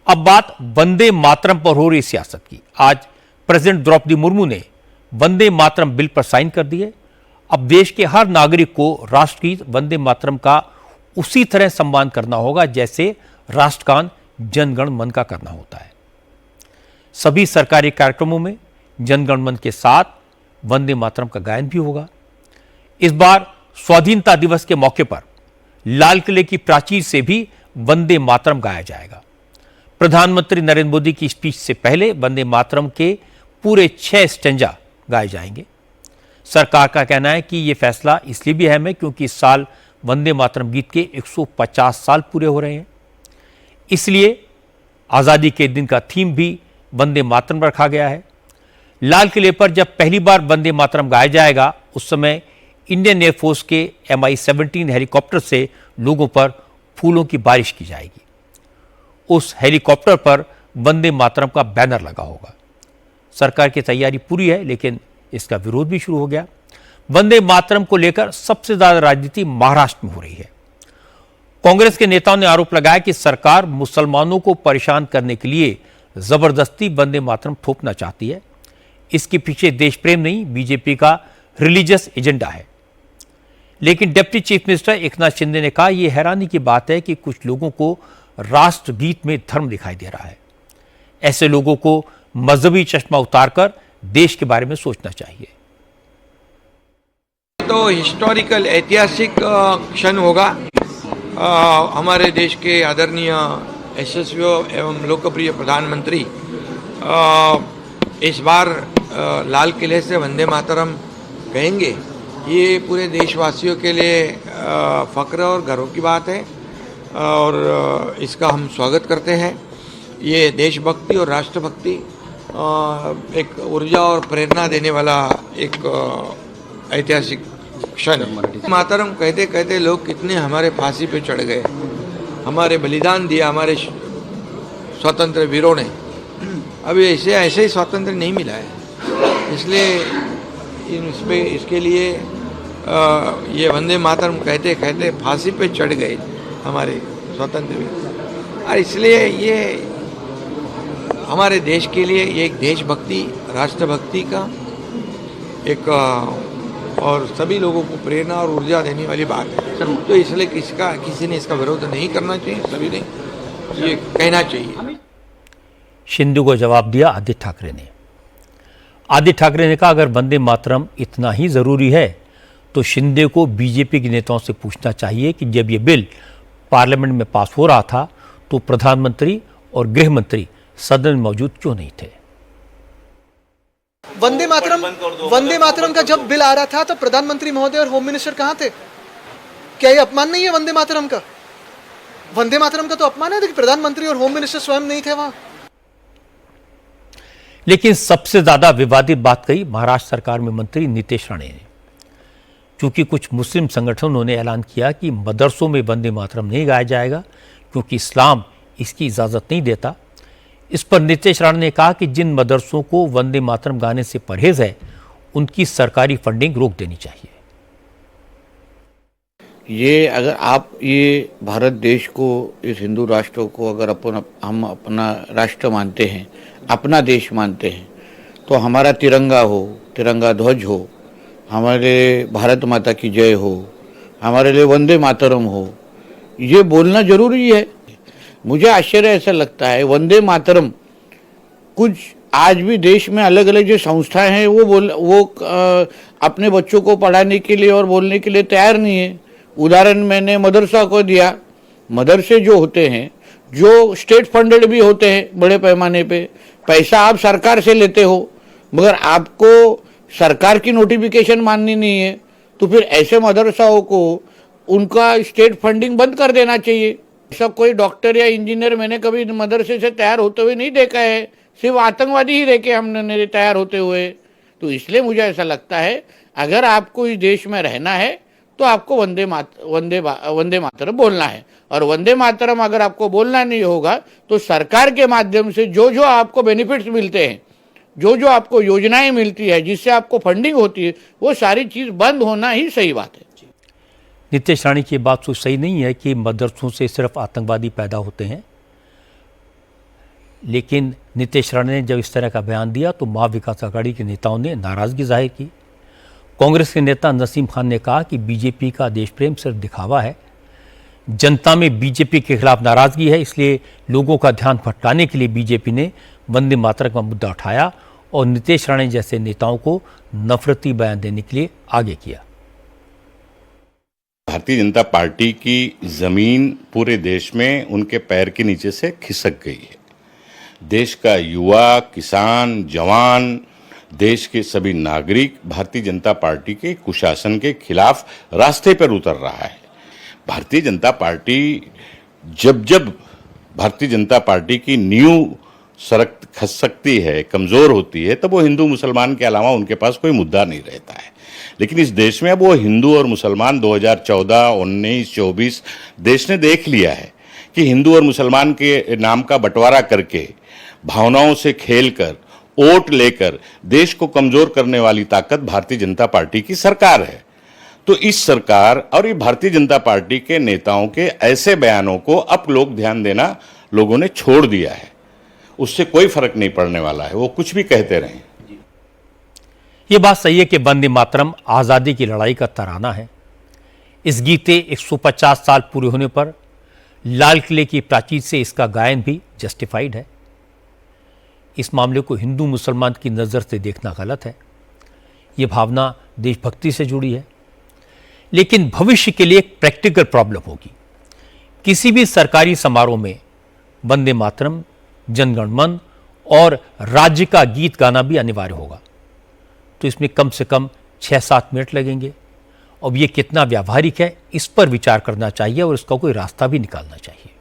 अब बात वंदे मातरम पर हो रही सियासत की। आज प्रेसिडेंट द्रौपदी मुर्मू ने वंदे मातरम बिल पर साइन कर दिए। अब देश के हर नागरिक को राष्ट्रगीत वंदे मातरम का उसी तरह सम्मान करना होगा जैसे राष्ट्रगान जन गण मन का करना होता है। सभी सरकारी कार्यक्रमों में जन गण मन के साथ वंदे मातरम का गायन भी होगा। इस बार स्वाधीनता दिवस के मौके पर लाल किले की प्राचीर से भी वंदे मातरम गाया जाएगा। प्रधानमंत्री नरेंद्र मोदी की स्पीच से पहले वंदे मातरम के पूरे 6 स्टैंजा गाए जाएंगे। सरकार का कहना है कि यह फैसला इसलिए भी अहम है क्योंकि इस साल वंदे मातरम गीत के 150 साल पूरे हो रहे हैं। इसलिए आजादी के दिन का थीम भी वंदे मातरम रखा गया है। लाल किले पर जब पहली बार वंदे मातरम गाया जाएगा उस समय इंडियन एयरफोर्स के MI-17 हेलीकॉप्टर से लोगों पर फूलों की बारिश की जाएगी। उस हेलीकॉप्टर पर वंदे मातरम का बैनर लगा होगा। सरकार की तैयारी पूरी है लेकिन इसका विरोध भी शुरू हो गया। वंदे मातरम को लेकर सबसे ज्यादा राजनीति महाराष्ट्र में हो रही है। कांग्रेस के नेताओं ने आरोप लगाया कि सरकार मुसलमानों को परेशान करने के लिए जबरदस्ती वंदे मातरम थोपना चाहती है। इसके पीछे देश प्रेम नहीं, बीजेपी का रिलीजियस एजेंडा है। लेकिन deputy chief minister Eknath Shinde ने कहा यह हैरानी की बात है कि कुछ लोगों को राष्ट्रगीत में धर्म दिखाई दे रहा है। ऐसे लोगों को मजहबी चश्मा उतारकर देश के बारे में सोचना चाहिए। तो हिस्टोरिकल ऐतिहासिक क्षण होगा। हमारे देश के आदरणीय यशस्वी एवं लोकप्रिय प्रधानमंत्री इस बार लाल किले से वंदे मातरम कहेंगे। ये पूरे देशवासियों के लिए फक्र और गर्व की बात है और इसका हम स्वागत करते हैं। ये देशभक्ति और राष्ट्रभक्ति एक ऊर्जा और प्रेरणा देने वाला एक ऐतिहासिक क्षण है। मातरम कहते कहते लोग कितने हमारे फांसी पे चढ़ गए, हमारे बलिदान दिया हमारे स्वतंत्र वीरों ने। अभी ऐसे ही स्वातंत्र नहीं मिला है, इसलिए इसके लिए ये वंदे मातरम कहते कहते फांसी पे चढ़ गए हमारे स्वतंत्र वीर। और इसलिए ये हमारे देश के लिए ये एक देशभक्ति राष्ट्रभक्ति का एक और सभी लोगों को प्रेरणा और ऊर्जा देने वाली बात है। तो इसलिए किसी ने इसका विरोध नहीं करना चाहिए, सभी ने ये कहना चाहिए। शिंदे को जवाब दिया आदित्य ठाकरे ने। आदित्य ठाकरे ने कहा अगर वंदे मातरम इतना ही जरूरी है तो शिंदे को बीजेपी के नेताओं से पूछना चाहिए कि जब यह बिल पार्लियामेंट में पास हो रहा था तो प्रधानमंत्री और गृह मंत्री सदन में मौजूद क्यों नहीं थे। वंदे मातरम का जब बिल आ रहा था तो प्रधानमंत्री महोदय और होम मिनिस्टर कहां थे? क्या ये अपमान नहीं है वंदे मातरम का? वंदे मातरम का तो अपमान है कि प्रधानमंत्री और होम मिनिस्टर स्वयं नहीं थे वहां। लेकिन सबसे ज्यादा विवादित बात कही महाराष्ट्र सरकार में मंत्री नीतेश राणे ने। क्योंकि कुछ मुस्लिम संगठनों ने ऐलान किया कि मदरसों में वंदे मातरम नहीं गाया जाएगा क्योंकि इस्लाम इसकी इजाजत नहीं देता। इस पर नीतेश राणे ने कहा कि जिन मदरसों को वंदे मातरम गाने से परहेज है उनकी सरकारी फंडिंग रोक देनी चाहिए। ये अगर आप ये भारत देश को, इस हिंदू राष्ट्र को अगर हम अपना राष्ट्र मानते हैं, अपना देश मानते हैं, तो हमारा तिरंगा हो, तिरंगा ध्वज हो, हमारे भारत माता की जय हो, हमारे लिए वंदे मातरम हो, ये बोलना जरूरी है। मुझे आश्चर्य ऐसा लगता है वंदे मातरम कुछ आज भी देश में अलग अलग जो संस्थाएं हैं वो अपने बच्चों को पढ़ाने के लिए और बोलने के लिए तैयार नहीं है। उदाहरण मैंने मदरसा को दिया। मदरसे जो होते हैं जो स्टेट फंडेड भी होते हैं बड़े पैमाने पे, पैसा आप सरकार से लेते हो मगर आपको सरकार की नोटिफिकेशन माननी नहीं है, तो फिर ऐसे मदरसाओं को उनका स्टेट फंडिंग बंद कर देना चाहिए। ऐसा कोई डॉक्टर या इंजीनियर मैंने कभी मदरसे से तैयार होते हुए नहीं देखा है, सिर्फ आतंकवादी ही देखे हमने तैयार होते हुए। तो इसलिए मुझे ऐसा लगता है अगर आपको इस देश में रहना है तो आपको वंदे मातरम बोलना है। और वंदे मातरम अगर आपको बोलना नहीं होगा तो सरकार के माध्यम से जो जो आपको बेनिफिट्स मिलते हैं, जो जो आपको योजनाएं मिलती है, जिससे आपको फंडिंग होती है, वो सारी चीज़ बंद होना ही सही बात है। नीतेश राणे की बात तो सही नहीं है कि मदरसों से सिर्फ आतंकवादी पैदा होते हैं। लेकिन नीतीश राणे ने जब इस तरह का बयान दिया तो महा विकास अघाड़ी के नेताओं ने नाराजगी जाहिर की। कांग्रेस के नेता नसीम खान ने कहा कि बीजेपी का देश प्रेम सिर्फ दिखावा है, जनता में बीजेपी के खिलाफ नाराजगी है, इसलिए लोगों का ध्यान भटकाने के लिए बीजेपी ने वंदे मातरम का मुद्दा उठाया और नीतीश राणे जैसे नेताओं को नफरती बयान देने के लिए आगे किया। भारतीय जनता पार्टी की जमीन पूरे देश में उनके पैर के नीचे से खिसक गई है। देश का युवा, किसान, जवान, देश के सभी नागरिक भारतीय जनता पार्टी के कुशासन के खिलाफ रास्ते पर उतर रहा है। भारतीय जनता पार्टी जब भारतीय जनता पार्टी की नींव खस सकती है, कमजोर होती है, तब वो हिंदू मुसलमान के अलावा उनके पास कोई मुद्दा नहीं रहता है। लेकिन इस देश में अब वो हिंदू और मुसलमान 2014, 19, 24 देश ने देख लिया है कि हिंदू और मुसलमान के नाम का बंटवारा करके, भावनाओं से खेलकर, वोट लेकर देश को कमजोर करने वाली ताकत भारतीय जनता पार्टी की सरकार है। तो इस सरकार और ये भारतीय जनता पार्टी के नेताओं के ऐसे बयानों को अब लोग ध्यान देना लोगों ने छोड़ दिया है। उससे कोई फर्क नहीं पड़ने वाला है, वो कुछ भी कहते रहें। ये बात सही है कि वंदे मातरम आज़ादी की लड़ाई का तराना है। इस गीते 150 साल पूरे होने पर लाल किले की प्राचीर से इसका गायन भी जस्टिफाइड है। इस मामले को हिंदू मुसलमान की नज़र से देखना गलत है। ये भावना देशभक्ति से जुड़ी है, लेकिन भविष्य के लिए एक प्रैक्टिकल प्रॉब्लम होगी। किसी भी सरकारी समारोह में वंदे मातरम, जनगण मन और राज्य का गीत गाना भी अनिवार्य होगा, तो इसमें कम से कम 6-7 मिनट लगेंगे। अब ये कितना व्यावहारिक है, इस पर विचार करना चाहिए और इसका कोई रास्ता भी निकालना चाहिए।